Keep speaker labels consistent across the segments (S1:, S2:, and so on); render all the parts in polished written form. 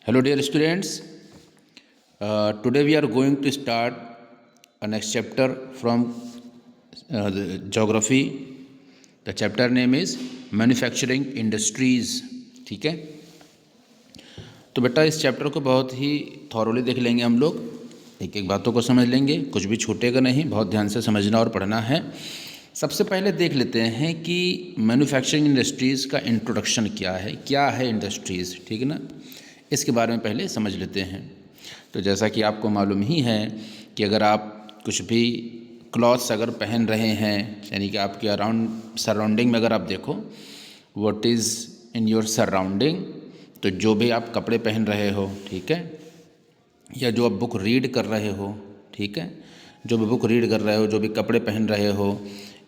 S1: Hello, dear students. Today we are going to start a next chapter from the geography. The chapter name is manufacturing industries. ठीक है, तो बेटा इस chapter को बहुत ही thoroughly देख लेंगे हम लोग, एक एक बातों को समझ लेंगे, कुछ भी छूटेगा नहीं, बहुत ध्यान से समझना और पढ़ना है. सबसे पहले देख लेते हैं कि मैन्युफैक्चरिंग इंडस्ट्रीज़ का इंट्रोडक्शन क्या है इंडस्ट्रीज़. ठीक है ना, इसके बारे में पहले समझ लेते हैं. तो जैसा कि आपको मालूम ही है कि अगर आप कुछ भी क्लॉथ्स अगर पहन रहे हैं, यानी कि आपके अराउंड सराउंडिंग में अगर आप देखो what is in your surrounding, तो जो भी आप कपड़े पहन रहे हो, ठीक है, या जो आप बुक रीड कर रहे हो, ठीक है, जो भी बुक रीड कर रहे हो, जो भी कपड़े पहन रहे हो,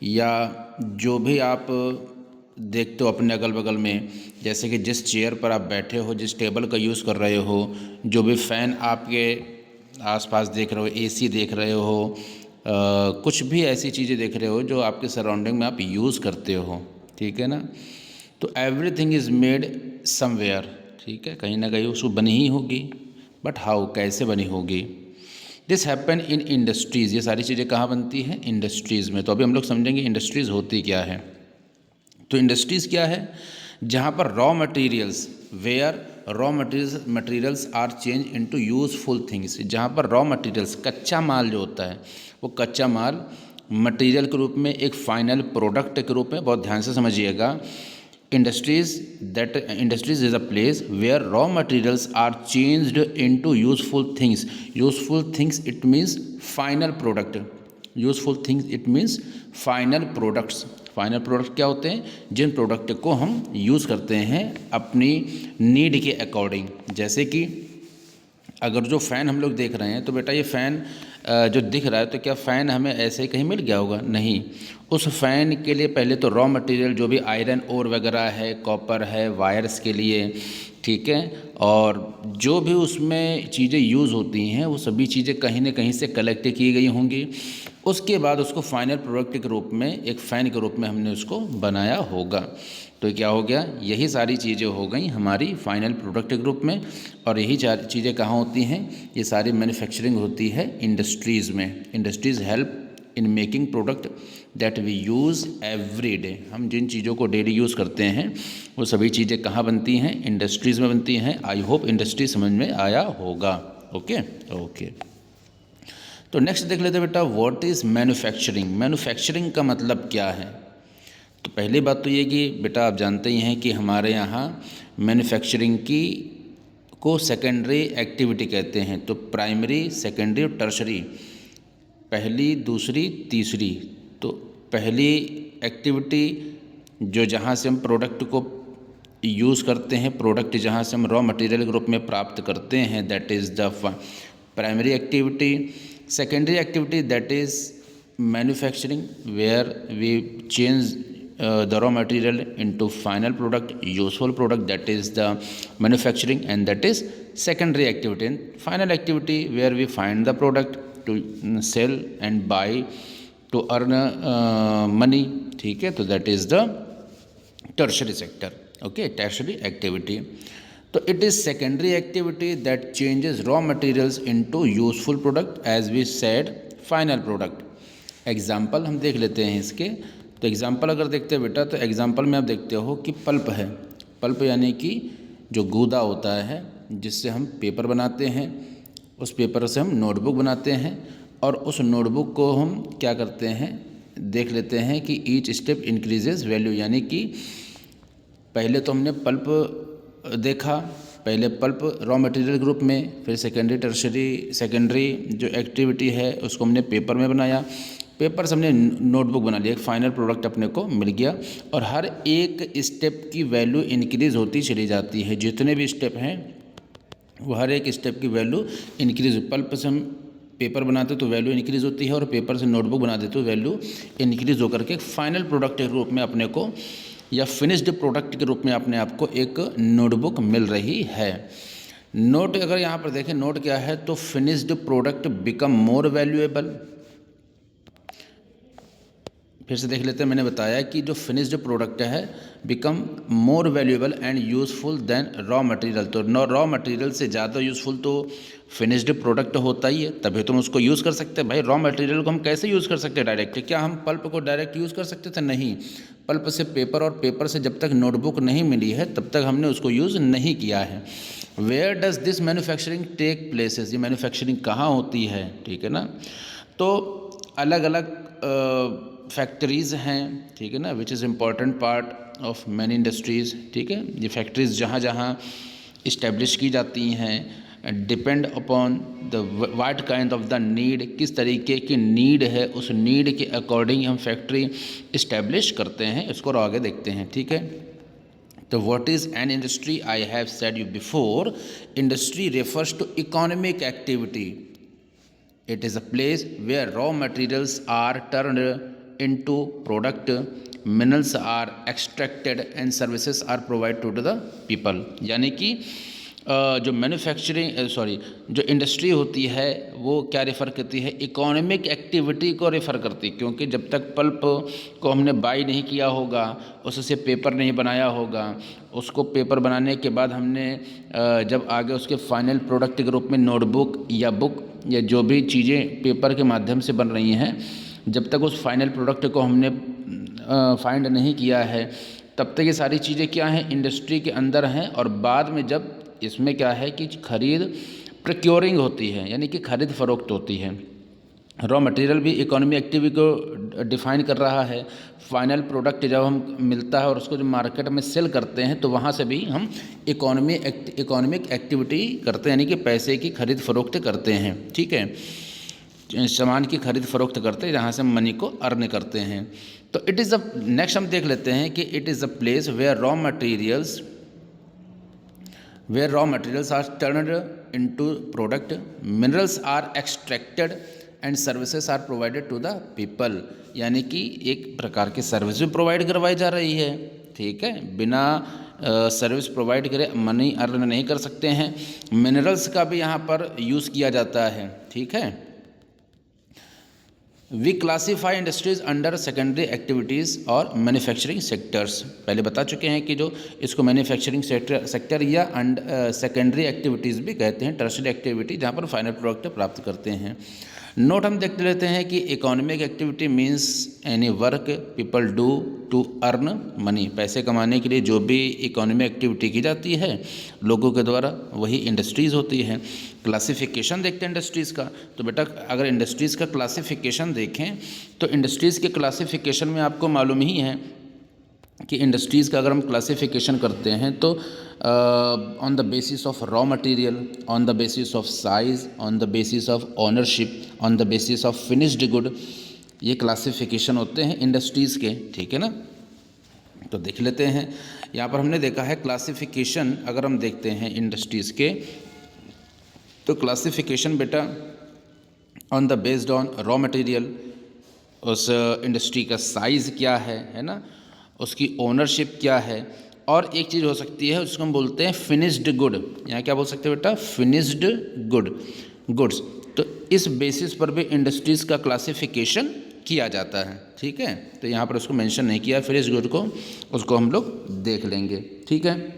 S1: या जो भी आप देखते हो अपने अगल बगल में, जैसे कि जिस चेयर पर आप बैठे हो, जिस टेबल का यूज़ कर रहे हो, जो भी फ़ैन आपके आसपास देख रहे हो, एसी देख रहे हो, कुछ भी ऐसी चीज़ें देख रहे हो जो आपके सराउंडिंग में आप यूज़ करते हो. ठीक है ना, तो एवरीथिंग इज़ मेड समवेयर. ठीक है, कहीं ना कहीं उसको बनी ही होगी, बट हाउ, कैसे बनी होगी. This happen in industries. ये सारी चीज़ें कहाँ बनती हैं? इंडस्ट्रीज़ में. तो अभी हम लोग समझेंगे इंडस्ट्रीज़ होती क्या है. तो इंडस्ट्रीज़ क्या है? जहाँ पर raw materials, where raw materials are change into useful things. जहाँ पर रॉ मटेरियल्स, कच्चा माल जो होता है, वो कच्चा माल मटेरियल के रूप में एक फाइनल प्रोडक्ट के रूप में, बहुत ध्यान से समझिएगा, industries is a place where raw materials are changed into useful things. Useful things it means final product. Useful things it means final products. Final product क्या होते हैं? जिन प्रोडक्ट को हम यूज़ करते हैं अपनी नीड के अकॉर्डिंग. जैसे कि अगर जो फ़ैन हम लोग देख रहे हैं, तो बेटा ये फ़ैन जो दिख रहा है, तो क्या फ़ैन हमें ऐसे ही कहीं मिल गया होगा? नहीं. उस फ़ैन के लिए पहले तो रॉ मटेरियल जो भी आयरन ओर वगैरह है, कॉपर है, वायर्स के लिए, ठीक है, और जो भी उसमें चीज़ें यूज़ होती हैं, वो सभी चीज़ें कहीं ना कहीं से कलेक्ट की गई होंगी. उसके बाद उसको फाइनल प्रोडक्ट के रूप में, एक फ़ैन के रूप में हमने उसको बनाया होगा. तो क्या हो गया? यही सारी चीज़ें हो गई हमारी फाइनल प्रोडक्ट के रूप में. और यही चीज़ें कहाँ होती हैं? ये सारी मैन्युफैक्चरिंग होती है इंडस्ट्रीज़ में. Industries help in making product that we use every day. हम जिन चीज़ों को डेली यूज़ करते हैं, वो सभी चीज़ें कहाँ बनती हैं? इंडस्ट्रीज़ में बनती हैं. आई होप इंडस्ट्री समझ में आया होगा. Okay okay. तो नेक्स्ट देख लेते हैं बेटा, व्हाट इज़ मैन्युफैक्चरिंग. मैन्युफैक्चरिंग का मतलब क्या है? तो पहली बात तो ये कि बेटा आप जानते ही हैं कि हमारे यहाँ मैन्युफैक्चरिंग की को सेकेंडरी एक्टिविटी कहते हैं. तो प्राइमरी, सेकेंडरी और टर्शरी, पहली, दूसरी, तीसरी. तो पहली एक्टिविटी जो जहाँ से हम प्रोडक्ट को यूज़ करते हैं, प्रोडक्ट जहाँ से हम रॉ मटेरियल के रूप में प्राप्त करते हैं, that is the primary activity. Secondary activity that is manufacturing where we change the raw material into final product, useful product, that is the manufacturing, and that is secondary activity. And final activity where we find the product to sell and buy to earn money. ठीक है, तो that is the tertiary sector. Okay, tertiary activity. तो it is secondary activity that changes raw materials into useful product, as we said final product. Example हम देख लेते हैं इसके. तो एग्ज़ाम्पल अगर देखते हैं बेटा, तो एग्ज़ाम्पल में आप देखते हो कि पल्प है. पल्प यानी कि जो गूदा होता है, जिससे हम पेपर बनाते हैं, उस पेपर से हम नोटबुक बनाते हैं. और उस नोटबुक को हम क्या करते हैं, देख लेते हैं कि ईच स्टेप इंक्रीजेज वैल्यू. यानी कि पहले तो हमने पल्प देखा, पहले पल्प रॉ मटेरियल ग्रुप में, फिर सेकेंडरी, टर्शरी, सेकेंडरी जो एक्टिविटी है उसको हमने पेपर में बनाया, पेपर से हमने नोटबुक बना लिया, एक फाइनल प्रोडक्ट अपने को मिल गया. और हर एक स्टेप की वैल्यू इंक्रीज़ होती चली जाती है. जितने भी स्टेप हैं वो हर एक स्टेप की वैल्यू इंक्रीज़. पल्प से हम पेपर बनाते तो वैल्यू इंक्रीज़ होती है, और पेपर से नोटबुक बनाते तो वैल्यू इंक्रीज़ होकर के फाइनल प्रोडक्ट के रूप में अपने को, या फिनिश्ड प्रोडक्ट के रूप में अपने आप को एक नोटबुक मिल रही है. नोट अगर यहाँ पर देखें, नोट क्या है? तो finished product become more valuable. फिर से देख लेते हैं। मैंने बताया कि जो फिनिश्ड प्रोडक्ट है become more valuable and useful than raw material. तो रॉ मटेरियल से ज़्यादा यूज़फुल तो फिनिश्ड प्रोडक्ट होता ही है, तभी तो हम उसको यूज़ कर सकते हैं। भाई रॉ मटेरियल को हम कैसे यूज़ कर सकते हैं डायरेक्ट? क्या हम पल्प को डायरेक्ट यूज़ कर सकते थे? नहीं, पल्प से पेपर और पेपर से जब तक नोटबुक नहीं मिली है तब तक हमने उसको यूज़ नहीं किया है। Where does this manufacturing take places? ये मैन्युफैक्चरिंग कहाँ होती है, ठीक है ना? तो अलग अलग फैक्ट्रीज़ हैं, ठीक है ना, which is important part of many industries, ठीक है। ये फैक्ट्रीज़ जहाँ जहाँ इस्टेब्लिश की जाती हैं depend upon the what kind of the need, किस तरीके की नीड है उस नीड के अकॉर्डिंग हम फैक्ट्री इस्टेब्लिश करते हैं। इसको और आगे देखते हैं, ठीक है। तो what is an industry? I have said you before, industry refers to economic activity. It is a place where raw materials are turned into product, minerals are extracted and services are provided to the people. यानी कि जो जो industry होती है वो क्या refer करती है? इकोनॉमिक एक्टिविटी को रेफ़र करती है, क्योंकि जब तक पल्प को हमने बाई नहीं किया होगा, उससे पेपर नहीं बनाया होगा, उसको पेपर बनाने के बाद हमने जब आगे उसके फाइनल प्रोडक्ट के रूप में नोटबुक या बुक या जो भी चीज़ें पेपर के माध्यम से बन रही हैं, जब तक उस फाइनल प्रोडक्ट को हमने फाइंड नहीं किया है तब तक ये सारी चीज़ें क्या हैं? इंडस्ट्री के अंदर हैं। और बाद में जब इसमें क्या है कि खरीद प्रोक्योरिंग होती है, यानी कि खरीद फरोख्त होती है। रॉ मटेरियल भी इकोनॉमी एक्टिविटी को डिफ़ाइन कर रहा है। फाइनल प्रोडक्ट जब हम मिलता है और उसको जब मार्केट में सेल करते हैं तो वहाँ से भी हम इकोनॉमिक एक्टिविटी करते हैं, यानी कि पैसे की खरीद फरोख्त करते हैं, ठीक है। सामान की खरीद फरोख्त करते हैं जहाँ से हम मनी को अर्न करते हैं। तो इट इज़ अ नेक्स्ट हम देख लेते हैं कि it is a place where raw materials are turned into product, minerals are extracted and services are provided to the people. यानी कि एक प्रकार की सर्विस भी प्रोवाइड करवाई जा रही है, ठीक है। बिना सर्विस प्रोवाइड करे मनी अर्न नहीं कर सकते हैं। मिनरल्स का भी यहाँ पर यूज़ किया जाता है, ठीक है। We classify industries under secondary activities और मैन्युफैक्चरिंग सेक्टर्स। पहले बता चुके हैं कि जो इसको मैन्युफैक्चरिंग सेक्टर या सेकेंडरी एक्टिविटीज़ भी कहते हैं, टर्शियरी एक्टिविटी, जहाँ पर फाइनल प्रोडक्ट प्राप्त करते हैं। नोट हम देख लेते हैं कि economic activity means any work people do to earn money. पैसे कमाने के लिए जो भी इकोनॉमिक एक्टिविटी की जाती है लोगों के द्वारा, वही इंडस्ट्रीज़ होती है। क्लासिफिकेशन देखते हैं इंडस्ट्रीज़ का। तो बेटा अगर इंडस्ट्रीज़ का क्लासिफिकेशन देखें तो इंडस्ट्रीज़ के क्लासिफिकेशन में आपको मालूम ही है कि इंडस्ट्रीज़ का अगर हम क्लासिफिकेशन करते हैं तो on the basis of raw material, on the basis of size, on the basis of ownership, on the basis of finished good, ये क्लासिफिकेशन होते हैं इंडस्ट्रीज़ के, ठीक है ना। तो देख लेते हैं, यहाँ पर हमने देखा है क्लासिफिकेशन अगर हम देखते हैं इंडस्ट्रीज़ के, तो क्लासिफिकेशन बेटा on the based on raw material, उस इंडस्ट्री का साइज़ क्या है ना, उसकी ओनरशिप क्या है, और एक चीज़ हो सकती है उसको हम बोलते हैं फिनिश्ड गुड। यहाँ क्या बोल सकते हैं बेटा? Finished goods. तो इस बेसिस पर भी इंडस्ट्रीज़ का क्लासिफिकेशन किया जाता है, ठीक है। तो यहाँ पर उसको मेंशन नहीं किया फिनिश्ड गुड को, उसको हम लोग देख लेंगे, ठीक है।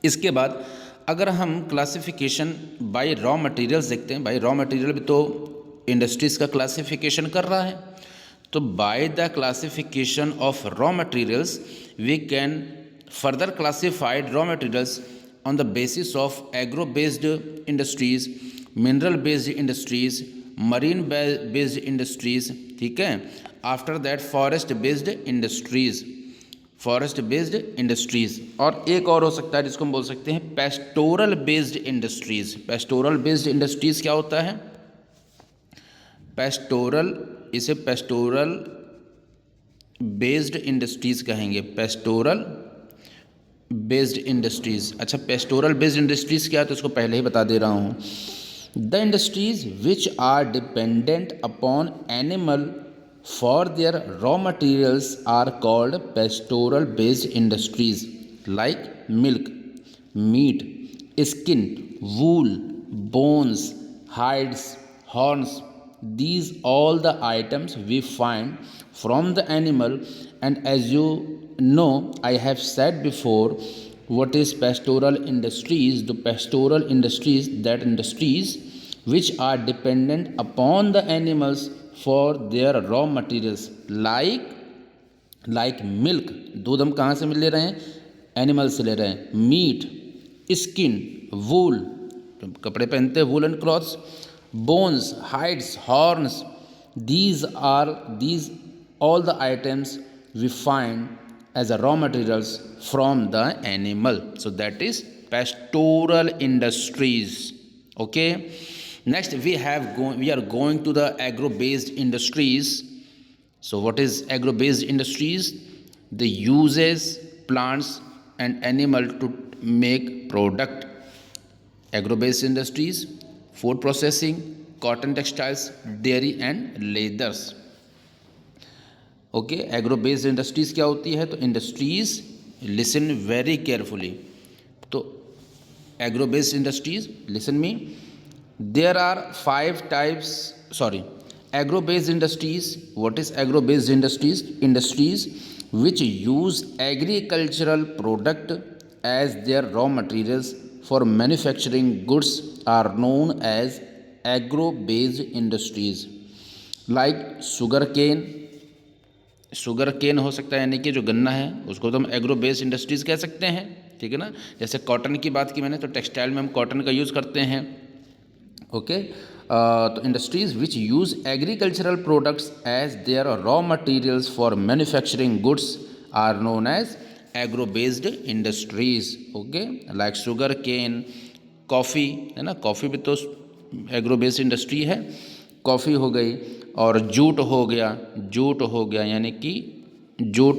S1: इसके बाद अगर हम क्लासिफिकेशन बाय रॉ मटेरियल्स देखते हैं, बाय रॉ मटेरियल भी तो इंडस्ट्रीज़ का क्लासिफिकेशन कर रहा है। तो by the classification of raw materials we can further classified raw materials on the basis of agro based industries, mineral based industries, marine based industries, ठीक है। After that forest based industries, और एक और हो सकता है जिसको हम बोल सकते हैं pastoral based industries. Pastoral based industries क्या होता है? इसे पेस्टोरल बेस्ड इंडस्ट्रीज़ कहेंगे, पेस्टोरल बेस्ड इंडस्ट्रीज़। अच्छा, पेस्टोरल बेस्ड इंडस्ट्रीज़ क्या है तो इसको पहले ही बता दे रहा हूँ। The industries which are dependent upon animal for their raw materials are called pastoral based industries, like milk, meat, skin, wool, bones, hides, horns, these all the items we find from the animal. And as you know, I have said before, what is pastoral industries? The pastoral industries, that industries which are dependent upon the animals for their raw materials, like milk, दूध हम कहाँ से ले रहे हैं? Animal से ले रहे हैं. मीट, स्किन, वूल, कपड़े पहनते हैं, woollen cloths, bones, hides, horns, these all the items we find as a raw materials from the animal. So that is pastoral industries. Okay. Next we are going to the agro based industries. So what is agro based industries? They uses plants and animal to make product. Agro based industries: food processing, cotton textiles, dairy and leathers. Okay, agro based industries क्या होती है? तो industries, listen very carefully. तो agro based industries, listen me, there are 5 types. Sorry, agro based industries. What is agro based industries? Industries which use agricultural product as their raw materials for manufacturing goods are known as agro based industries. Like sugar cane हो सकता है, यानी कि जो गन्ना है उसको तो हम एग्रो बेस्ड इंडस्ट्रीज़ कह सकते हैं. ठीक है ना. जैसे कॉटन की बात की मैंने, तो टेक्सटाइल में हम कॉटन का यूज़ करते हैं. ओके. तो industries which use agricultural products as their raw materials for manufacturing goods are known as agro based industries. Okay. Like sugar cane, coffee है ना, कॉफ़ी भी तो एग्रो बेस्ड इंडस्ट्री है. कॉफ़ी हो गई, और जूट हो गया यानी कि जूट,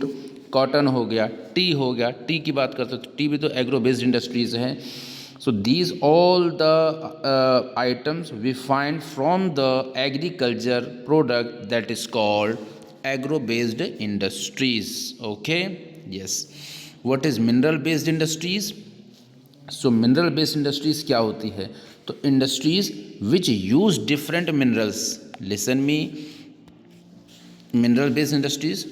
S1: कॉटन हो गया, टी हो गया. टी की बात करते तो टी भी तो एग्रो बेस्ड इंडस्ट्रीज़ है. So these all the items we find from the agriculture product that is called agro based industries. Okay. Yes. What is mineral based industries? So mineral based industries क्या होती है? तो industries which use different minerals. Listen me, mineral based industries,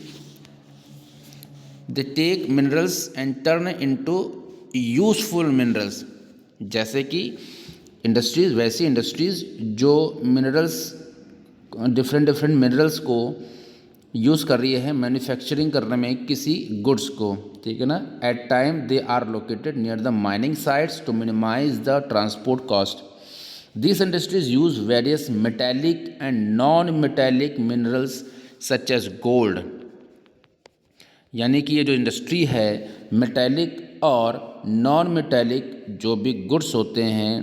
S1: they take minerals and turn into useful minerals. जैसे कि industries, वैसी industries जो minerals, different minerals को use कर रही है मैन्युफैक्चरिंग करने में किसी गुड्स को. ठीक है ना. At time they are located near the mining sites to minimize the transport cost. These industries use various metallic and non-metallic minerals such as gold. यानी कि ये जो इंडस्ट्री है, मेटेलिक और नॉन मेटेलिक जो भी गुड्स होते हैं,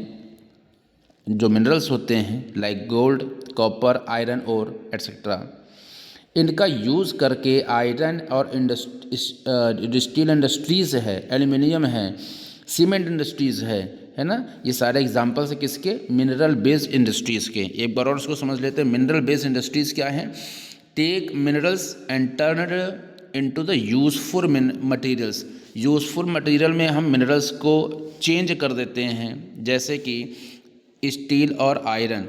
S1: जो मिनरल्स होते हैं, लाइक गोल्ड, कॉपर, आयरन और एट्सेट्रा, इनका यूज़ करके आयरन और स्टील इंडस्ट्रीज़ है, एल्युमिनियम है, सीमेंट इंडस्ट्रीज़ है ना. ये सारे एग्जांपल्स है किसके? मिनरल बेस्ड इंडस्ट्रीज़ के. एक बार और उसको समझ लेते हैं. मिनरल बेस्ड इंडस्ट्रीज़ क्या है? Take minerals and turn it into the useful materials. Useful material में हम मिनरल्स को चेंज कर देते हैं. जैसे कि स्टील और आयरन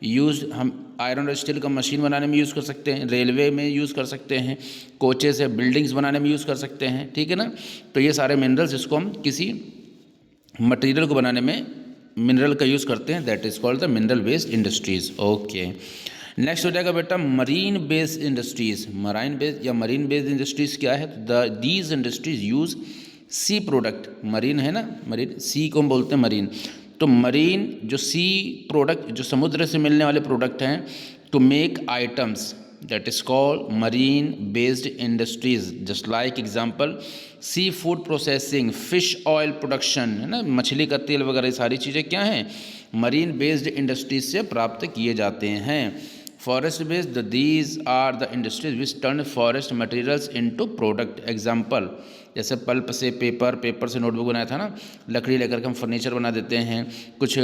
S1: यूज़, हम आयरन और स्टील का मशीन बनाने में यूज़ कर सकते हैं, रेलवे में यूज़ कर सकते हैं, कोचेस है, बिल्डिंग्स बनाने में यूज़ कर सकते हैं. ठीक है ना. तो ये सारे मिनरल्स, जिसको हम किसी मटेरियल को बनाने में मिनरल का यूज़ करते हैं, that is called the mineral based industries. Okay. Next हो जाएगा बेटा marine based industries. Marine based या मरीन बेस्ड इंडस्ट्रीज़ क्या है? These industries use sea product. Marine है ना, मरीन, सी को हम बोलते हैं मरीन. तो मरीन जो सी प्रोडक्ट, जो समुद्र से मिलने वाले प्रोडक्ट हैं, to make items, that is called marine based industries. Just like example, sea food processing, fish oil production, है ना, मछली का तेल वगैरह, सारी चीज़ें क्या हैं? मरीन बेस्ड इंडस्ट्रीज से प्राप्त किए जाते हैं. Forest based, these are the industries which turn forest materials into product. Example, जैसे पल्प से पेपर, पेपर से नोटबुक बनाया था ना, लकड़ी लेकर के हम फर्नीचर बना देते हैं, कुछ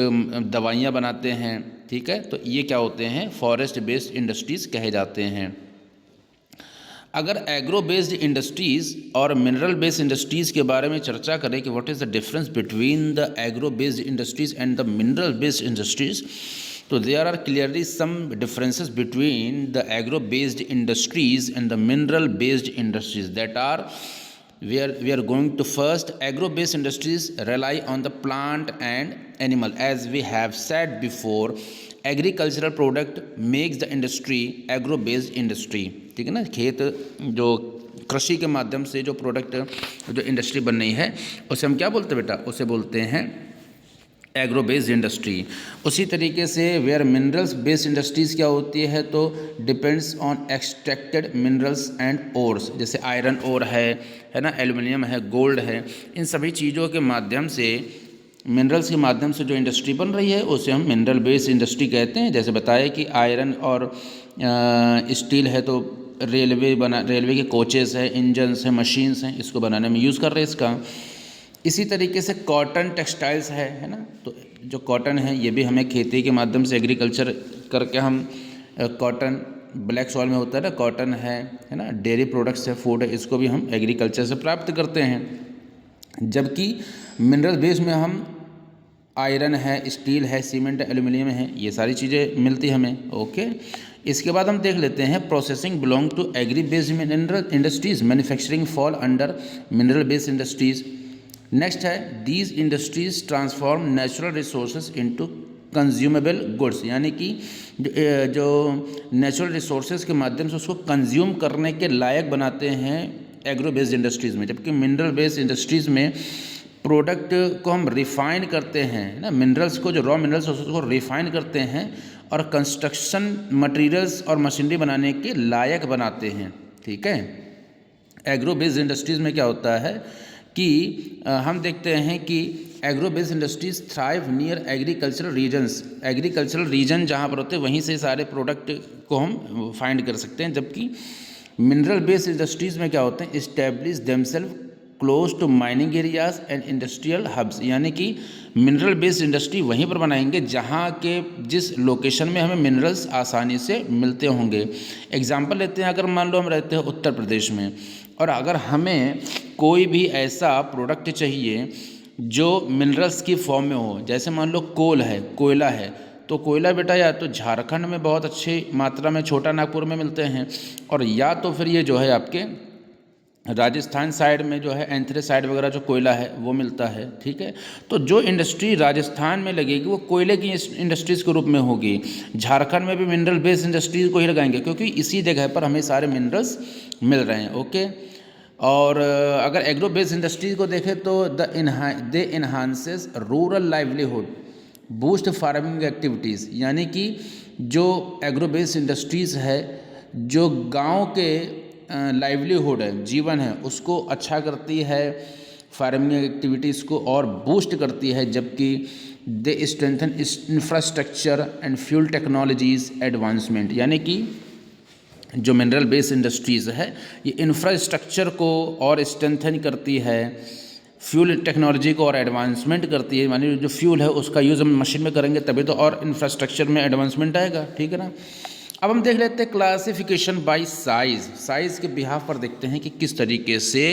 S1: दवाइयाँ बनाते हैं. ठीक है. तो ये क्या होते हैं? फॉरेस्ट बेस्ड इंडस्ट्रीज़ कहे जाते हैं. अगर एग्रो बेस्ड इंडस्ट्रीज़ और मिनरल बेस्ड इंडस्ट्रीज़ के बारे में चर्चा करें कि what is the difference between the agro based industries and the mineral based industries, तो there are clearly some differences between the agro based industries and the mineral based industries that are we are going to first agro based industries rely on the plant and animal. As we have said before, agricultural product makes the industry agro based industry. ठीक है ना, खेत जो कृषि के माध्यम से जो प्रोडक्ट जो इंडस्ट्री बन रही है उसे हम क्या बोलते हैं बेटा, उसे बोलते हैं एग्रो बेस्ड इंडस्ट्री। उसी तरीके से वेयर मिनरल्स बेस्ड इंडस्ट्रीज़ क्या होती है, तो depends on extracted minerals and ores, जैसे आयरन ओर है ना, एल्युमिनियम है, गोल्ड है, इन सभी चीज़ों के माध्यम से, मिनरल्स के माध्यम से जो इंडस्ट्री बन रही है उसे हम मिनरल बेस्ड इंडस्ट्री कहते हैं। जैसे बताया कि आयरन और स्टील है तो रेलवे के कोचेज़ है, इंजन्स हैं, मशीन्स हैं, इसको बनाने में यूज़ कर रहे हैं इसका। इसी तरीके से कॉटन टेक्सटाइल्स है ना, तो जो कॉटन है ये भी हमें खेती के माध्यम से एग्रीकल्चर करके हम कॉटन ब्लैक सॉइल में होता है ना, कॉटन है ना, डेयरी प्रोडक्ट्स है, फूड है, इसको भी हम एग्रीकल्चर से प्राप्त करते हैं। जबकि मिनरल बेस में हम आयरन है, स्टील है, सीमेंट, एल्युमिनियम है, ये सारी चीज़ें मिलती हमें। ओके, इसके बाद हम देख लेते हैं processing belong to agri based mineral industries, manufacturing fall under mineral based industries. Next है these industries transform natural resources into consumable goods, यानी कि जो नेचुरल रिसोर्सेज के माध्यम से उसको कंज्यूम करने के लायक बनाते हैं एग्रो बेस्ड इंडस्ट्रीज़ में। जबकि मिनरल बेस्ड इंडस्ट्रीज़ में प्रोडक्ट को हम रिफ़ाइन करते हैं ना, मिनरल्स को, जो रॉ मिनरल्स उसको रिफ़ाइन करते हैं और कंस्ट्रक्शन मटेरियल्स और मशीनरी बनाने के लायक बनाते हैं। ठीक है, एग्रो बेस्ड इंडस्ट्रीज़ में क्या होता है कि हम देखते हैं कि agro based industries thrive near agricultural regions, agricultural region जहाँ पर होते हैं वहीं से सारे प्रोडक्ट को हम फाइंड कर सकते हैं। जबकि मिनरल बेस्ड इंडस्ट्रीज में क्या होते हैं, establish themself close to mining areas and industrial hubs, यानी कि मिनरल बेस्ड इंडस्ट्री वहीं पर बनाएंगे जहाँ के जिस लोकेशन में हमें मिनरल्स आसानी से मिलते होंगे। एग्जाम्पल लेते हैं, अगर मान लो हम रहते हैं उत्तर प्रदेश में और अगर हमें कोई भी ऐसा प्रोडक्ट चाहिए जो मिनरल्स की फॉर्म में हो, जैसे मान लो कोल है, कोयला है, तो कोयला बेटा या तो झारखंड में बहुत अच्छी मात्रा में, छोटा नागपुर में मिलते हैं, और या तो फिर ये जो है आपके राजस्थान साइड में जो है एंथ्रेसाइड वगैरह जो कोयला है वो मिलता है। ठीक है, तो जो इंडस्ट्री राजस्थान में लगेगी वो कोयले की इंडस्ट्रीज़ के रूप में होगी। झारखंड में भी मिनरल बेस्ड इंडस्ट्रीज़ को ही लगाएंगे क्योंकि इसी जगह पर हमें सारे मिनरल्स मिल रहे हैं। ओके, और अगर एग्रो बेस्ड इंडस्ट्रीज को देखें तो they enhances rural livelihood, boost farming activities, यानी कि जो एग्रो बेस्ड इंडस्ट्रीज़ है जो गांव के लाइवलीहुड है, जीवन है, उसको अच्छा करती है, फार्मिंग एक्टिविटीज़ को और बूस्ट करती है। जबकि they strengthen infrastructure and fuel technologies advancement, यानी कि जो मिनरल बेस्ड इंडस्ट्रीज़ है ये इंफ्रास्ट्रक्चर को और स्ट्रेंथन करती है, फ्यूल टेक्नोलॉजी को और एडवांसमेंट करती है, मानी जो फ्यूल है उसका यूज़ हम मशीन में करेंगे तभी तो और इंफ्रास्ट्रक्चर में एडवांसमेंट आएगा। ठीक है ना, अब हम देख लेते हैं क्लासिफिकेशन बाय साइज़। साइज़ के बिहाफ पर देखते हैं कि किस तरीके से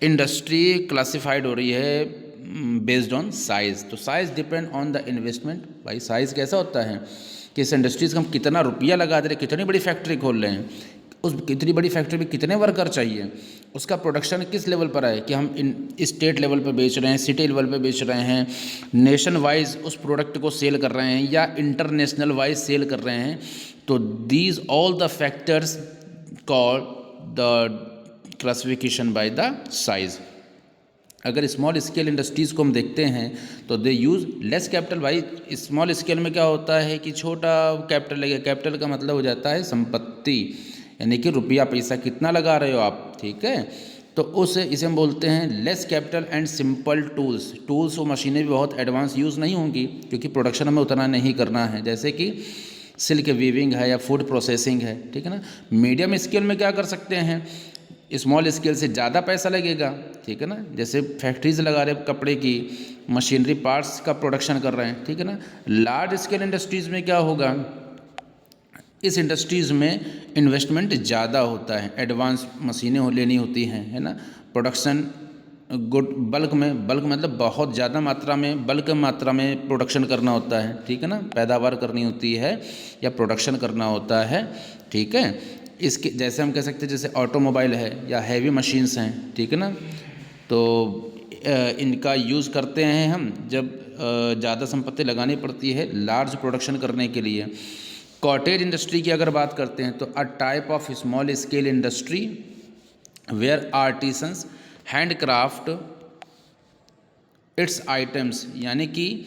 S1: इंडस्ट्री क्लासिफाइड हो रही है बेस्ड ऑन साइज़। तो size depend on the investment. भाई साइज़ कैसा होता है कि इस इंडस्ट्रीज़ का हम कितना रुपया लगा दे रहे, कितनी बड़ी फैक्ट्री खोल रहे हैं, उस कितनी बड़ी फैक्ट्री में कितने वर्कर चाहिए, उसका प्रोडक्शन किस लेवल पर है कि हम स्टेट लेवल पर बेच रहे हैं, सिटी लेवल पर बेच रहे हैं, नेशन वाइज उस प्रोडक्ट को सेल कर रहे हैं या इंटरनेशनल वाइज सेल कर रहे हैं। तो these all the factors call the classification by the size. अगर स्मॉल स्केल इंडस्ट्रीज़ को हम देखते हैं तो दे यूज़ लेस कैपिटल। भाई स्मॉल स्केल में क्या होता है कि छोटा कैपिटल लगेगा। कैपिटल का मतलब हो जाता है संपत्ति, यानी कि रुपया पैसा कितना लगा रहे हो आप। ठीक है, तो इसे हम बोलते हैं less capital and simple tools. Tools और मशीनें भी बहुत एडवांस यूज़ नहीं होंगी क्योंकि प्रोडक्शन हमें उतना नहीं करना है, जैसे कि सिल्क वीविंग है या फूड प्रोसेसिंग है। ठीक है ना, मीडियम स्केल में क्या कर सकते हैं, स्मॉल स्केल से ज़्यादा पैसा लगेगा। ठीक है ना, जैसे फैक्ट्रीज लगा रहे हैं कपड़े की, मशीनरी पार्ट्स का प्रोडक्शन कर रहे हैं। ठीक है ना, लार्ज स्केल इंडस्ट्रीज़ में क्या होगा, इस इंडस्ट्रीज़ में इन्वेस्टमेंट ज़्यादा होता है, एडवांस मशीनें लेनी होती हैं, है ना, प्रोडक्शन गुड बल्क मतलब बहुत ज़्यादा मात्रा में, बल्क मात्रा में प्रोडक्शन करना होता है, ठीक है ना, पैदावार करनी होती है या प्रोडक्शन करना होता है, ठीक है। इसके जैसे हम कह सकते हैं जैसे ऑटोमोबाइल है या हैवी मशीन्स हैं, ठीक है ना, तो इनका यूज़ करते हैं हम जब ज़्यादा संपत्ति लगानी पड़ती है लार्ज प्रोडक्शन करने के लिए। कॉटेज इंडस्ट्री की अगर बात करते हैं तो a type of small scale industry where artisans handcraft its items, यानी कि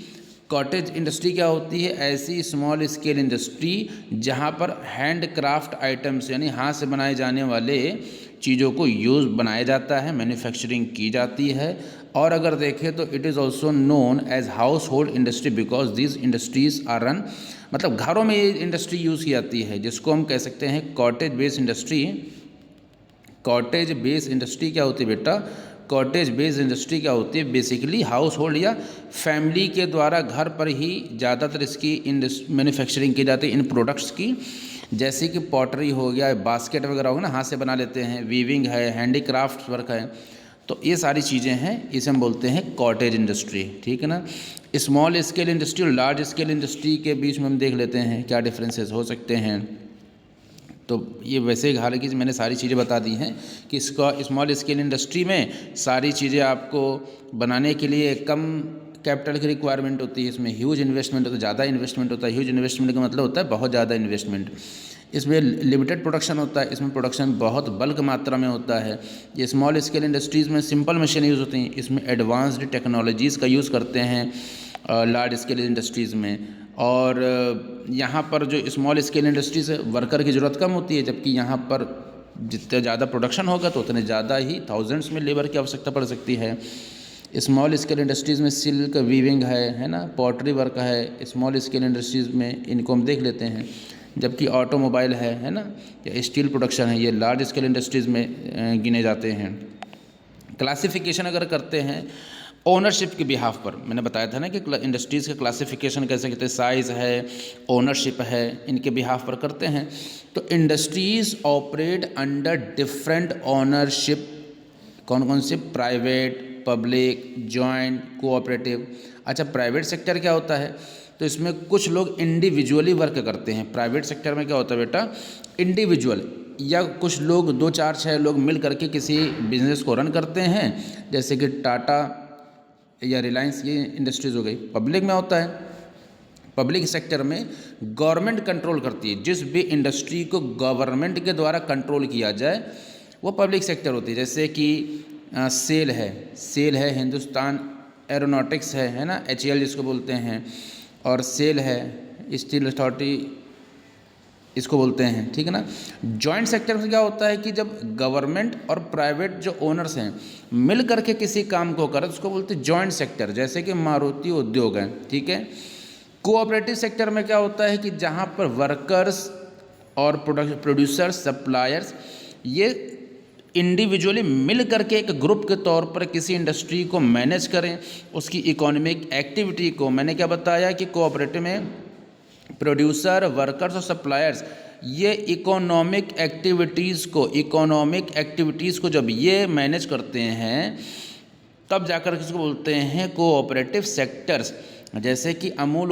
S1: कॉटेज इंडस्ट्री क्या होती है, ऐसी स्मॉल स्केल इंडस्ट्री जहाँ पर हैंडक्राफ्ट आइटम्स यानी हाथ से बनाए जाने वाले चीज़ों को यूज़ बनाया जाता है, मैन्युफैक्चरिंग की जाती है। और अगर देखें तो it is also known as household industry because these industries are run, मतलब घरों में ये इंडस्ट्री यूज़ की जाती है, जिसको हम कह सकते हैं cottage based industry. Cottage based industry क्या होती है बेटा, कॉटेज बेस्ड इंडस्ट्री क्या होती है, बेसिकली हाउस होल्ड या फैमिली के द्वारा घर पर ही ज़्यादातर इसकी मैन्युफैक्चरिंग की जाती है इन प्रोडक्ट्स की, जैसे कि पॉटरी हो गया, बास्केट वगैरह हो ना, हाथ से बना लेते हैं, वीविंग है, हैंडीक्राफ्ट वर्क है, तो ये सारी चीज़ें हैं, इसे हम बोलते हैं कॉटेज इंडस्ट्री, ठीक है ना। स्मॉल स्केल इंडस्ट्री और लार्ज स्केल इंडस्ट्री के बीच में हम देख लेते हैं क्या डिफरेंसेस हो सकते हैं। तो ये वैसे हालांकि मैंने सारी चीज़ें बता दी हैं कि इसका स्मॉल स्केल इंडस्ट्री में सारी चीज़ें आपको बनाने के लिए कम कैपिटल की रिक्वायरमेंट होती है, इसमें ह्यूज इन्वेस्टमेंट होता है, ज़्यादा इन्वेस्टमेंट होता है। ह्यूज इन्वेस्टमेंट का मतलब होता है बहुत ज़्यादा इन्वेस्टमेंट। इसमें लिमिटेड प्रोडक्शन होता है, इसमें प्रोडक्शन बहुत बल्क मात्रा में होता है। ये स्मॉल स्केल इंडस्ट्रीज़ में सिंपल मशीन यूज़ होती हैं, इसमें एडवांस्ड टेक्नोलॉजीज़ का यूज़ करते हैं लार्ज स्केल इंडस्ट्रीज़ में। और यहाँ पर जो स्मॉल स्केल इंडस्ट्रीज़ है वर्कर की ज़रूरत कम होती है, जबकि यहाँ पर जितना ज़्यादा प्रोडक्शन होगा तो उतने ज़्यादा ही थाउजेंड्स में लेबर की आवश्यकता पड़ सकती है। स्मॉल स्केल इंडस्ट्रीज़ में सिल्क वीविंग है ना, पॉटरी वर्क है, स्मॉल स्केल इंडस्ट्रीज़ में इनको हम देख लेते हैं। जबकि ऑटोमोबाइल है ना, या स्टील प्रोडक्शन है, ये लार्ज स्केल इंडस्ट्रीज़ में गिने जाते हैं। क्लासिफिकेशन अगर करते हैं ओनरशिप के बिहाफ पर, मैंने बताया था ना कि इंडस्ट्रीज़ का क्लासिफिकेशन कैसे कहते हैं, साइज़ है, ओनरशिप है, इनके बिहाफ पर करते हैं। तो industries operate under different ownership, कौन कौन से, प्राइवेट, पब्लिक, जॉइंट, कोऑपरेटिव। अच्छा, प्राइवेट सेक्टर क्या होता है, तो इसमें कुछ लोग इंडिविजुअली वर्क करते हैं। प्राइवेट सेक्टर में क्या होता है बेटा, इंडिविजुअल या कुछ लोग 2 4 6 लोग मिल करके किसी बिजनेस को रन करते हैं, जैसे कि टाटा या रिलायंस, ये इंडस्ट्रीज हो गई। पब्लिक में होता है, पब्लिक सेक्टर में गवर्नमेंट कंट्रोल करती है, जिस भी इंडस्ट्री को गवर्नमेंट के द्वारा कंट्रोल किया जाए वो पब्लिक सेक्टर होती है। जैसे कि सेल है, हिंदुस्तान एरोनॉटिक्स है ना, HAL जिसको बोलते हैं, और सेल है, स्टील अथॉरिटी इसको बोलते हैं, ठीक है ना। जॉइंट सेक्टर में क्या होता है कि जब गवर्नमेंट और प्राइवेट जो ओनर्स हैं मिल करके किसी काम को करें उसको बोलते हैं जॉइंट सेक्टर, जैसे कि मारुति उद्योग है, ठीक है। कोऑपरेटिव सेक्टर में क्या होता है कि जहाँ पर वर्कर्स और प्रोड्यूसर्स, सप्लायर्स, ये इंडिविजुअली मिल करके एक ग्रुप के तौर पर किसी इंडस्ट्री को मैनेज करें, उसकी इकोनॉमिक एक्टिविटी को। मैंने क्या बताया कि कोऑपरेटिव में प्रोड्यूसर, वर्कर्स और सप्लायर्स ये इकोनॉमिक एक्टिविटीज़ को जब ये मैनेज करते हैं तब जाकर किसको बोलते हैं, कोऑपरेटिव सेक्टर्स। जैसे कि अमूल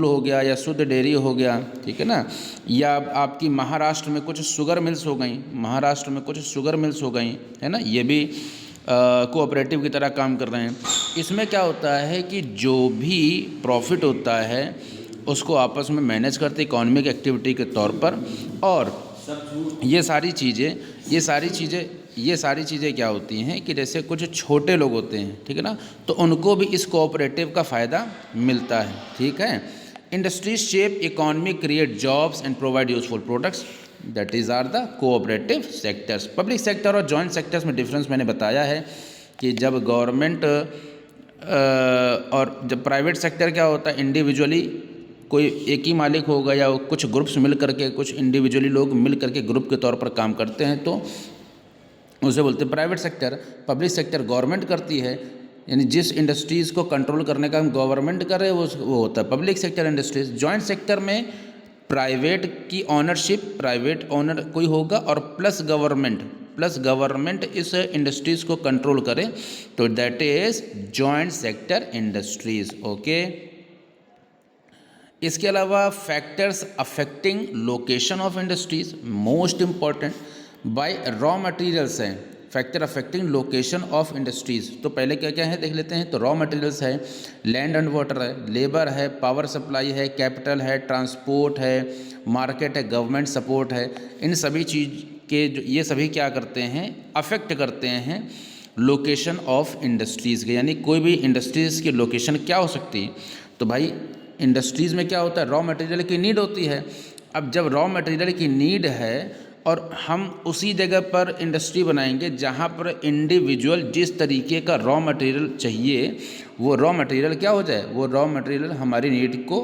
S1: हो गया या शुद्ध डेयरी हो गया, ठीक है ना, या आपकी महाराष्ट्र में कुछ शुगर मिल्स हो गई, है ना, ये भी कोऑपरेटिव की तरह काम कर रहे हैं। इसमें क्या होता है कि जो भी प्रॉफिट होता है उसको आपस में मैनेज करते इकोनॉमिक एक्टिविटी के तौर पर। और ये सारी चीज़ें क्या होती हैं कि जैसे कुछ छोटे लोग होते हैं, ठीक है ना, तो उनको भी इस कोऑपरेटिव का फ़ायदा मिलता है, ठीक है। Industries shape economy, create jobs and provide useful products, that is are the cooperative sectors. Public sector और जॉइंट सेक्टर्स में डिफरेंस मैंने बताया है कि जब गवर्नमेंट और जब प्राइवेट सेक्टर क्या होता है, इंडिविजुअली कोई एक ही मालिक होगा या कुछ ग्रुप्स मिल करके, कुछ इंडिविजुअली लोग मिल करके ग्रुप के तौर पर काम करते हैं, तो उसे बोलते हैं private sector. Public sector government करती है, यानी जिस इंडस्ट्रीज़ को कंट्रोल करने का हम गवर्नमेंट करे वो होता है public sector industries. Joint sector में प्राइवेट की ऑनरशिप, प्राइवेट ओनर कोई होगा और प्लस गवर्नमेंट, प्लस गवर्नमेंट इस इंडस्ट्रीज़ को कंट्रोल करे तो that is joint sector industries. Okay, इसके अलावा factors affecting location of industries, most important by raw materials हैं, factor affecting location of industries. तो पहले क्या क्या है देख लेते हैं। तो रॉ मटेरियल्स है, लैंड एंड वाटर है, लेबर है, पावर सप्लाई है, कैपिटल है, ट्रांसपोर्ट है, मार्केट है, गवर्नमेंट सपोर्ट है। इन सभी चीज़ के ये सभी क्या करते हैं, अफेक्ट करते हैं लोकेशन ऑफ इंडस्ट्रीज़ के, यानी कोई भी इंडस्ट्रीज़ की लोकेशन क्या हो सकती है। तो भाई इंडस्ट्रीज़ में क्या होता है, रॉ मटेरियल की नीड होती है। अब जब रॉ मटेरियल की नीड है और हम उसी जगह पर इंडस्ट्री बनाएंगे जहाँ पर इंडिविजुअल जिस तरीके का रॉ मटेरियल चाहिए वो रॉ मटेरियल क्या हो जाए, वो रॉ मटेरियल हमारी नीड को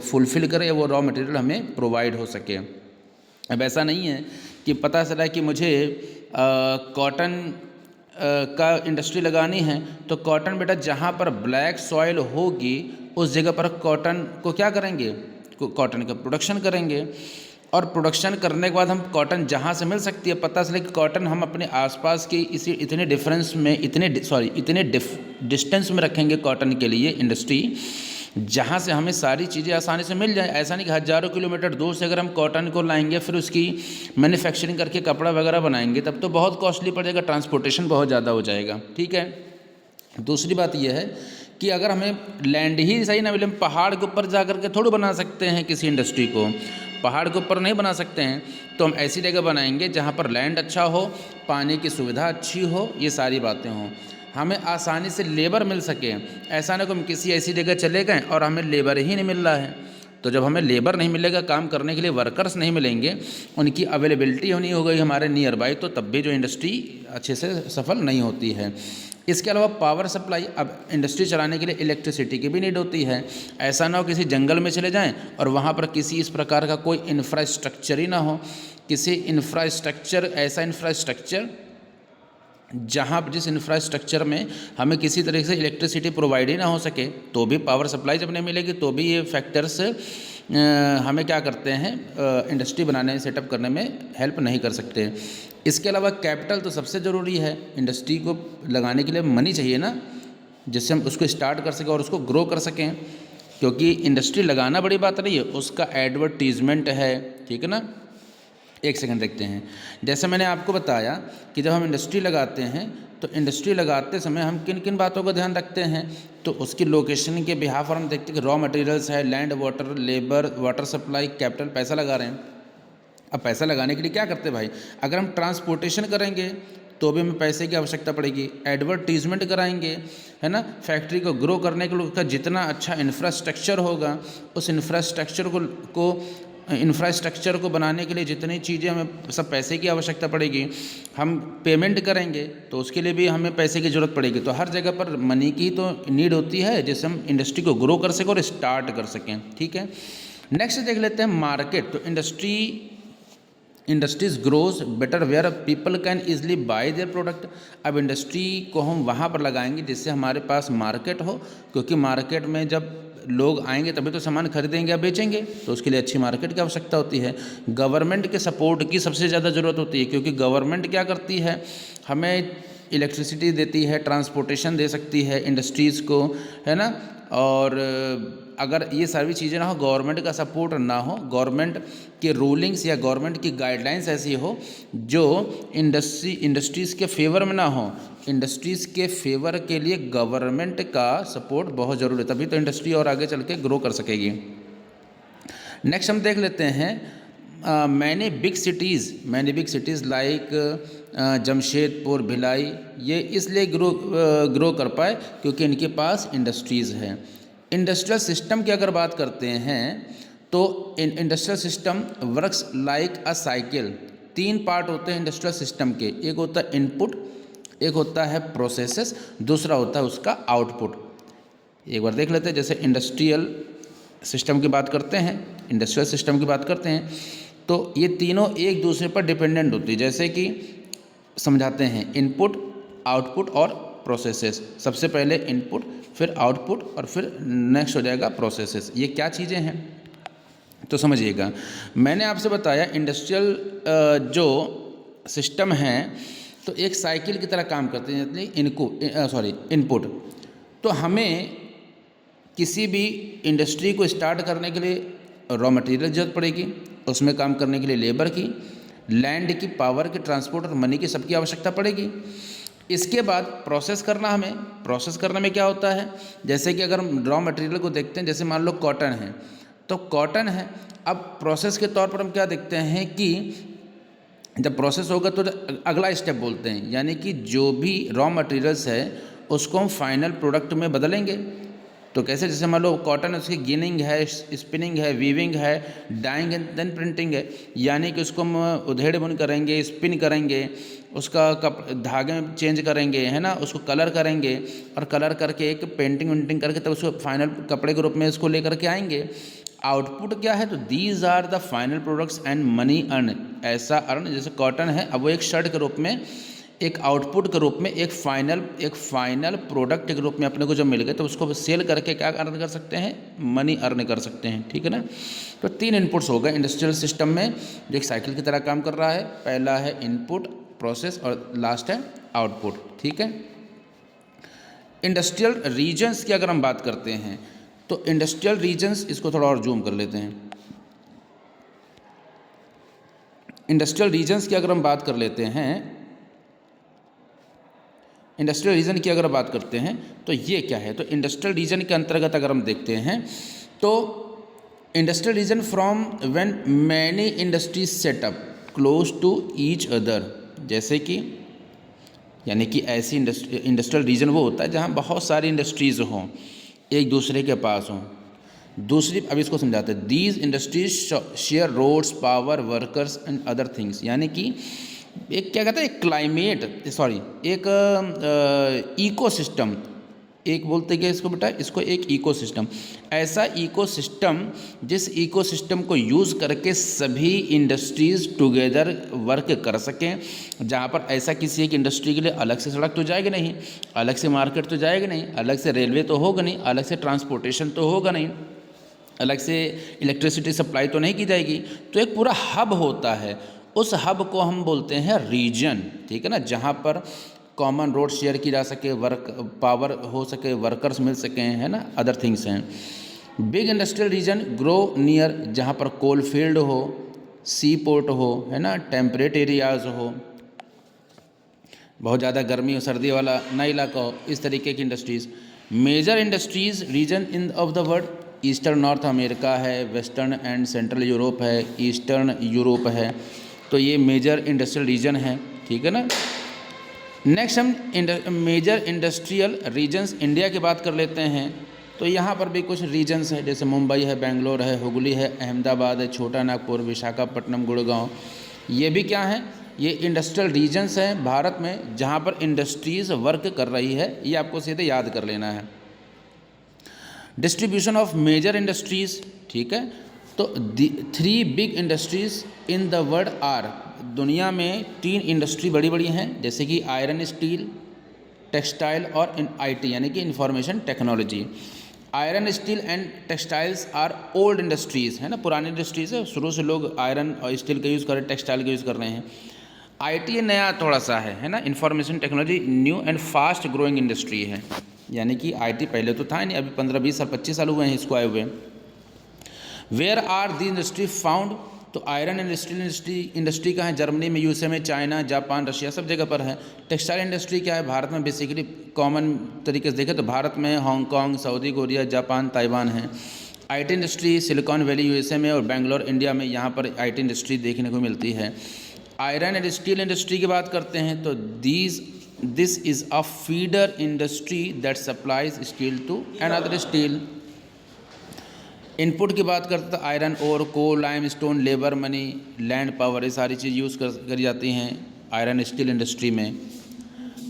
S1: फुलफ़िल करे, वो रॉ मटेरियल हमें प्रोवाइड हो सके। अब ऐसा नहीं है कि पता चला कि मुझे कॉटन का इंडस्ट्री लगानी है तो कॉटन बेटा जहाँ पर ब्लैक सॉइल होगी उस जगह पर कॉटन को क्या करेंगे, कॉटन का प्रोडक्शन करेंगे। और प्रोडक्शन करने के बाद हम कॉटन जहाँ से मिल सकती है, पता चले कि कॉटन हम अपने आसपास की इसी इतने डिफरेंस में इतने डिस्टेंस में रखेंगे कॉटन के लिए इंडस्ट्री जहाँ से हमें सारी चीज़ें आसानी से मिल जाए। ऐसा नहीं कि हज़ारों किलोमीटर दूर से अगर हम कॉटन को लाएंगे फिर उसकी मैन्युफैक्चरिंग करके कपड़ा वगैरह बनाएंगे तब तो बहुत कॉस्टली पड़ जाएगा, ट्रांसपोर्टेशन बहुत ज़्यादा हो जाएगा। ठीक है, दूसरी बात यह है कि अगर हमें लैंड ही सही ना मिले, हम पहाड़ के ऊपर जा कर के थोड़ी बना सकते हैं किसी इंडस्ट्री को, पहाड़ के ऊपर नहीं बना सकते हैं। तो हम ऐसी जगह बनाएंगे जहाँ पर लैंड अच्छा हो, पानी की सुविधा अच्छी हो, ये सारी बातें हों, हमें आसानी से लेबर मिल सके। ऐसा ना कि हम किसी ऐसी जगह चले गए और हमें लेबर ही नहीं मिल रहा है, तो जब हमें लेबर नहीं मिलेगा, काम करने के लिए वर्कर्स नहीं मिलेंगे, उनकी अवेलेबिलिटी होनी हो गई हमारे नियर बाई, तो तब भी जो इंडस्ट्री अच्छे से सफल नहीं होती है। इसके अलावा पावर सप्लाई, अब इंडस्ट्री चलाने के लिए इलेक्ट्रिसिटी की भी नीड होती है। ऐसा ना हो किसी जंगल में चले जाएं और वहाँ पर किसी इस प्रकार का कोई इंफ्रास्ट्रक्चर ही ना हो, किसी ऐसा इंफ्रास्ट्रक्चर जहाँ जिस इंफ्रास्ट्रक्चर में हमें किसी तरह से इलेक्ट्रिसिटी प्रोवाइड ही ना हो सके, तो भी पावर सप्लाई जब नहीं मिलेगी तो भी ये फैक्टर्स हमें क्या करते हैं, इंडस्ट्री बनाने सेटअप करने में हेल्प नहीं कर सकते। इसके अलावा कैपिटल तो सबसे ज़रूरी है, इंडस्ट्री को लगाने के लिए मनी चाहिए ना, जिससे हम उसको स्टार्ट कर सकें और उसको ग्रो कर सकें, क्योंकि इंडस्ट्री लगाना बड़ी बात नहीं है, उसका एडवर्टीजमेंट है। ठीक है ना, एक सेकंड देखते हैं। जैसे मैंने आपको बताया कि जब हम इंडस्ट्री लगाते हैं तो इंडस्ट्री लगाते समय हम किन किन बातों का ध्यान रखते हैं, तो उसकी लोकेशन के बिहाफ पर हम देखते हैं कि रॉ मटेरियल्स है, land, water, labour, water supply, capital, पैसा लगा रहे हैं। अब पैसा लगाने के लिए क्या करते हैं भाई, अगर हम ट्रांसपोर्टेशन करेंगे तो भी हमें पैसे की आवश्यकता पड़ेगी, एडवर्टीजमेंट कराएंगे, है ना, फैक्ट्री को ग्रो करने के लिए उसका जितना अच्छा इंफ्रास्ट्रक्चर होगा, उस इंफ्रास्ट्रक्चर को बनाने के लिए जितनी चीज़ें हमें सब पैसे की आवश्यकता पड़ेगी, हम पेमेंट करेंगे तो उसके लिए भी हमें पैसे की ज़रूरत पड़ेगी। तो हर जगह पर मनी की तो नीड होती है जिससे हम इंडस्ट्री को ग्रो कर सकें और स्टार्ट कर सकें। ठीक है, नेक्स्ट देख लेते हैं मार्केट। तो industries grows better where people can easily buy their product. अब इंडस्ट्री को हम वहाँ पर लगाएंगे जिससे हमारे पास मार्केट हो, क्योंकि मार्केट में जब लोग आएंगे तभी तो सामान खरीदेंगे या बेचेंगे, तो उसके लिए अच्छी मार्केट की आवश्यकता होती है। गवर्नमेंट के सपोर्ट की सबसे ज़्यादा ज़रूरत होती है, क्योंकि गवर्नमेंट क्या करती है, हमें इलेक्ट्रिसिटी देती है, ट्रांसपोर्टेशन दे सकती है इंडस्ट्रीज़ को, है ना। और अगर ये सारी चीज़ें ना हो, गवर्नमेंट का सपोर्ट ना हो, गवर्नमेंट के रूलिंग्स या गवर्नमेंट की गाइडलाइंस ऐसी हो जो इंडस्ट्रीज़ के फेवर में ना हो, इंडस्ट्रीज़ के फेवर के लिए गवर्नमेंट का सपोर्ट बहुत ज़रूरी है, तभी तो इंडस्ट्री और आगे चल के ग्रो कर सकेगी। नेक्स्ट हम देख लेते हैं many big cities like Jamshedpur, Bhilai, ये इसलिए ग्रो कर पाए क्योंकि इनके पास इंडस्ट्रीज़ हैं। इंडस्ट्रियल सिस्टम की अगर बात करते हैं तो इंडस्ट्रियल सिस्टम वर्क्स लाइक अ साइकिल। 3 पार्ट होते हैं इंडस्ट्रियल सिस्टम के, एक होता है इनपुट, एक होता है प्रोसेसेस, दूसरा होता है उसका आउटपुट। एक बार देख लेते हैं, जैसे इंडस्ट्रियल सिस्टम की बात करते हैं तो ये तीनों एक दूसरे पर डिपेंडेंट होती है। जैसे कि समझाते हैं, इनपुट, आउटपुट और प्रोसेसेस। सबसे पहले इनपुट, फिर आउटपुट और फिर नेक्स्ट हो जाएगा प्रोसेसेस। ये क्या चीज़ें हैं तो समझिएगा। मैंने आपसे बताया इंडस्ट्रियल जो सिस्टम हैं तो एक साइकिल की तरह काम करते हैं, यानी इनपुट। तो हमें किसी भी इंडस्ट्री को स्टार्ट करने के लिए रॉ मटेरियल ज़रूरत पड़ेगी, उसमें काम करने के लिए लेबर की, लैंड की, पावर की, ट्रांसपोर्ट और मनी की, सबकी आवश्यकता पड़ेगी। इसके बाद प्रोसेस करना, हमें प्रोसेस करने में क्या होता है, जैसे कि अगर हम रॉ मटेरियल को देखते हैं, जैसे मान लो कॉटन है, तो कॉटन है, अब प्रोसेस के तौर पर हम क्या देखते हैं कि जब प्रोसेस होगा तो अगला स्टेप बोलते हैं, यानी कि जो भी रॉ मटेरियल्स है उसको हम फाइनल प्रोडक्ट में बदलेंगे। तो कैसे, जैसे मान लो कॉटन है, उसकी गिनिंग है, स्पिनिंग है, वीविंग है, डाइंग एंड देन प्रिंटिंग है, यानी कि उसको हम उधेड़ बुन करेंगे, स्पिन करेंगे, उसका धागे में चेंज करेंगे, है ना, उसको कलर करेंगे और कलर करके एक पेंटिंग वेंटिंग करके तब उसको फाइनल कपड़े के रूप में इसको लेकर के आएंगे। आउटपुट क्या है, तो these are the final products and money earn, ऐसा अर्न, जैसे कॉटन है, अब वो एक शर्ट के रूप में, एक आउटपुट के रूप में, एक फाइनल प्रोडक्ट के रूप में अपने को जब मिल गए तो उसको सेल करके क्या अर्न कर सकते हैं, मनी अर्न कर सकते हैं। ठीक है ना। तो 3 इनपुट्स हो गए इंडस्ट्रियल सिस्टम में जो एक साइकिल की तरह काम कर रहा है। पहला है इनपुट, प्रोसेस और लास्ट है आउटपुट। ठीक है। इंडस्ट्रियल रीजन्स की अगर हम बात करते हैं तो इंडस्ट्रियल रीजन्स, इसको थोड़ा और जूम कर लेते हैं। इंडस्ट्रियल रीजन्स की अगर हम बात कर लेते हैं, इंडस्ट्रियल रीजन की अगर बात करते हैं तो ये क्या है, तो इंडस्ट्रियल रीजन के अंतर्गत अगर हम देखते हैं तो industrial region from when many industries set up close to each other, जैसे कि यानी कि ऐसी इंडस्ट्रियल रीजन वो होता है जहाँ बहुत सारी इंडस्ट्रीज़ हों, एक दूसरे के पास हों। दूसरी, अब इसको समझाते हैं, these industries share roads, power, workers and other things, यानी कि एक क्या कहते हैं, एक इकोसिस्टम, एक बोलते हैं इसको बेटा, इसको एक इकोसिस्टम, ऐसा इकोसिस्टम जिस इकोसिस्टम को यूज़ करके सभी इंडस्ट्रीज़ टुगेदर वर्क कर सकें, जहाँ पर ऐसा किसी एक इंडस्ट्री के लिए अलग से सड़क तो जाएगी नहीं, अलग से मार्केट तो जाएगी नहीं, अलग से रेलवे तो होगा नहीं, अलग से ट्रांसपोर्टेशन तो होगा नहीं, अलग से इलेक्ट्रिसिटी सप्लाई तो नहीं की जाएगी। तो एक पूरा हब होता है, उस हब को हम बोलते हैं रीजन। ठीक है ना। जहाँ पर कॉमन रोड शेयर की जा सके, पावर हो सके, वर्कर्स मिल सकें, है ना, अदर थिंग्स हैं। Big industrial region grow near, जहाँ पर कोल फील्ड हो, सी पोर्ट हो, है ना, टेम्परेट एरियाज हो, बहुत ज़्यादा गर्मी और सर्दी वाला ना इलाका हो, इस तरीके की industries. Major industries region in of the world, eastern North America है, वेस्टर्न एंड सेंट्रल यूरोप है, ईस्टर्न यूरोप है, तो ये मेजर इंडस्ट्रियल रीजन है। ठीक है ना। नेक्स्ट हम मेजर इंडस्ट्रियल रीजन्स इंडिया की बात कर लेते हैं। तो यहाँ पर भी कुछ रीजन्स हैं, जैसे मुंबई है, बेंगलोर है, हुगली है, अहमदाबाद है, छोटा नागपुर, विशाखापट्टनम, गुड़गांव, ये भी क्या हैं, ये इंडस्ट्रियल रीजन्स हैं भारत में जहाँ पर इंडस्ट्रीज़ वर्क कर रही है। ये आपको सीधे याद कर लेना है। डिस्ट्रीब्यूशन ऑफ मेजर इंडस्ट्रीज़, ठीक है। तो 3 big industries in the world are, दुनिया में 3 इंडस्ट्री बड़ी बड़ी हैं, जैसे कि आयरन, स्टील, टेक्सटाइल और IT यानी कि information technology. Iron, steel and textiles are old industries, है ना, पुरानी इंडस्ट्रीज़ है, शुरू से लोग आयरन और स्टील का यूज़ कर रहे हैं, टेक्सटाइल का यूज़ कर रहे हैं। IT नया थोड़ा सा है ना, information technology new and fast growing industry है, यानी कि IT पहले तो था नहीं, अभी 15-20 साल 25 साल हुए हैं इसको आए हुए। Where are the industry found, तो आयरन एंड स्टील इंडस्ट्री कहाँ है, जर्मनी में, USA में, चाइना, जापान, रशिया, सब जगह पर है। टेक्सटाइल इंडस्ट्री क्या है, भारत में बेसिकली कॉमन तरीके से देखें तो भारत में Hong Kong, Saudi Korea, Japan, Taiwan है। IT industry silicon valley USA में और बेंगलोर इंडिया में, यहाँ पर IT इंडस्ट्री देखने को मिलती है। आयरन एंड स्टील इंडस्ट्री की बात करते हैं तो this is a feeder industry that supplies steel to another steel. Input की बात करते तो आयरन और coal, limestone, labour, money, land, power, ये सारी चीज़ यूज़ करी जाती हैं आयरन स्टील इंडस्ट्री में।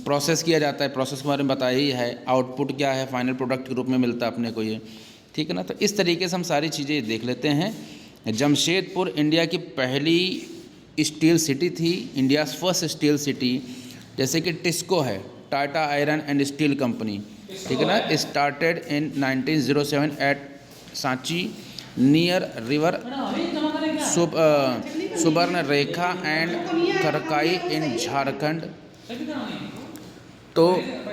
S1: प्रोसेस किया जाता है, प्रोसेस के बारे में बताया ही है। आउटपुट क्या है, फाइनल प्रोडक्ट के रूप में मिलता है अपने को ये, ठीक है ना। तो इस तरीके से हम सारी चीज़ें देख लेते हैं। जमशेदपुर इंडिया की पहली स्टील सिटी थी, इंडियाज़ फर्स्ट स्टील सिटी, जैसे कि टिस्को है, Tata Iron and Steel Company, ठीक है ना, started in 1907 at Sanchi near river Suvarnarekha and करकाई इन झारखंड। तो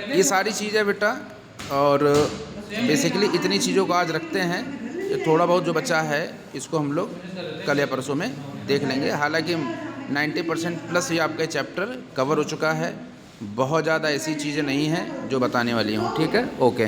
S1: ये सारी चीज़ें बेटा, और बेसिकली इतनी चीज़ों को आज रखते हैं। ये थोड़ा बहुत जो बचा है इसको हम लोग कल या परसों में देख लेंगे। हालांकि 90% प्लस ये आपका चैप्टर कवर हो चुका है। बहुत ज़्यादा ऐसी चीज़ें नहीं हैं जो बताने वाली हूँ। ठीक है, ओके।